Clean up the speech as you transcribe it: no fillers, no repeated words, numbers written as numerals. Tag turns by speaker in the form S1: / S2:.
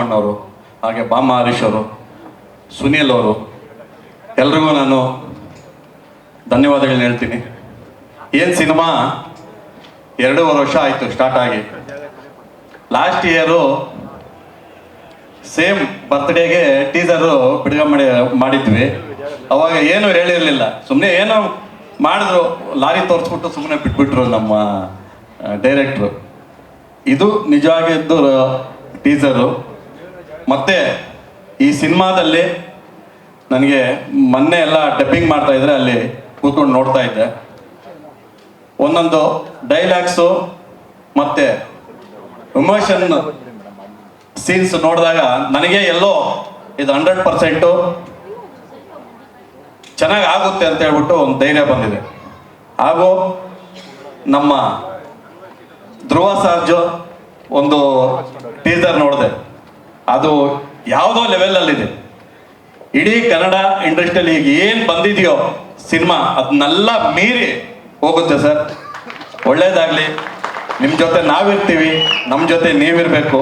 S1: ಅವರು, ಹಾಗೆ ಬಾಮ ಹರೀಶ್ ಅವರು, ಸುನೀಲ್ ಅವರು, ಎಲ್ರಿಗೂ ನಾನು ಧನ್ಯವಾದಗಳನ್ನ ಹೇಳ್ತೀನಿ. ಏನು ಸಿನಿಮಾ 2.5 ವರ್ಷ ಆಯಿತು ಸ್ಟಾರ್ಟ್ ಆಗಿ. ಲಾಸ್ಟ್ ಇಯರು ಸೇಮ್ ಬರ್ತ್ಡೇಗೆ ಟೀಸರು ಬಿಡುಗಡೆ ಮಾಡಿದ್ವಿ. ಅವಾಗ ಏನು ಹೇಳಿರಲಿಲ್ಲ, ಸುಮ್ಮನೆ ಏನೋ ಮಾಡಿದ್ರು, ಲಾರಿ ತೋರಿಸ್ಬಿಟ್ಟು ಸುಮ್ಮನೆ ಬಿಟ್ಬಿಟ್ರು ನಮ್ಮ ಡೈರೆಕ್ಟ್ರು. ಇದು ನಿಜವಾಗಿದ್ದು ಟೀಸರು. ಮತ್ತೆ ಈ ಸಿನಿಮಾದಲ್ಲಿ ನನಗೆ ಮೊನ್ನೆ ಎಲ್ಲ ಡಬ್ಬಿಂಗ್ ಮಾಡ್ತಾ ಇದ್ರೆ ಅಲ್ಲಿ ಕೂತ್ಕೊಂಡು ನೋಡ್ತಾ ಇದ್ದೆ. ಒಂದೊಂದು ಡೈಲಾಗ್ಸು ಮತ್ತೆ ಎಮೋಷನ್ ಸೀನ್ಸ್ ನೋಡಿದಾಗ ನನಗೆ ಎಲ್ಲೋ ಇದು 100% ಚೆನ್ನಾಗಿ ಆಗುತ್ತೆ ಅಂತ ಹೇಳ್ಬಿಟ್ಟು ಒಂದು ಧೈರ್ಯ ಬಂದಿದೆ. ಹಾಗೂ ನಮ್ಮ ಧ್ರುವ ಸರ್ಜು ಒಂದು ಟೀಸರ್ ನೋಡಿದೆ, ಅದು ಯಾವುದೋ ಲೆವೆಲಲ್ಲಿದೆ. ಇಡೀ ಕನ್ನಡ ಇಂಡಸ್ಟ್ರಿಯಲ್ಲಿ ಈಗ ಏನು ಬಂದಿದೆಯೋ ಸಿನಿಮಾ ಅದನ್ನೆಲ್ಲ ಮೀರಿ ಹೋಗುತ್ತೆ ಸರ್. ಒಳ್ಳೇದಾಗಲಿ. ನಿಮ್ಮ ಜೊತೆ ನಾವಿರ್ತೀವಿ, ನಮ್ಮ ಜೊತೆ ನೀವಿರಬೇಕು.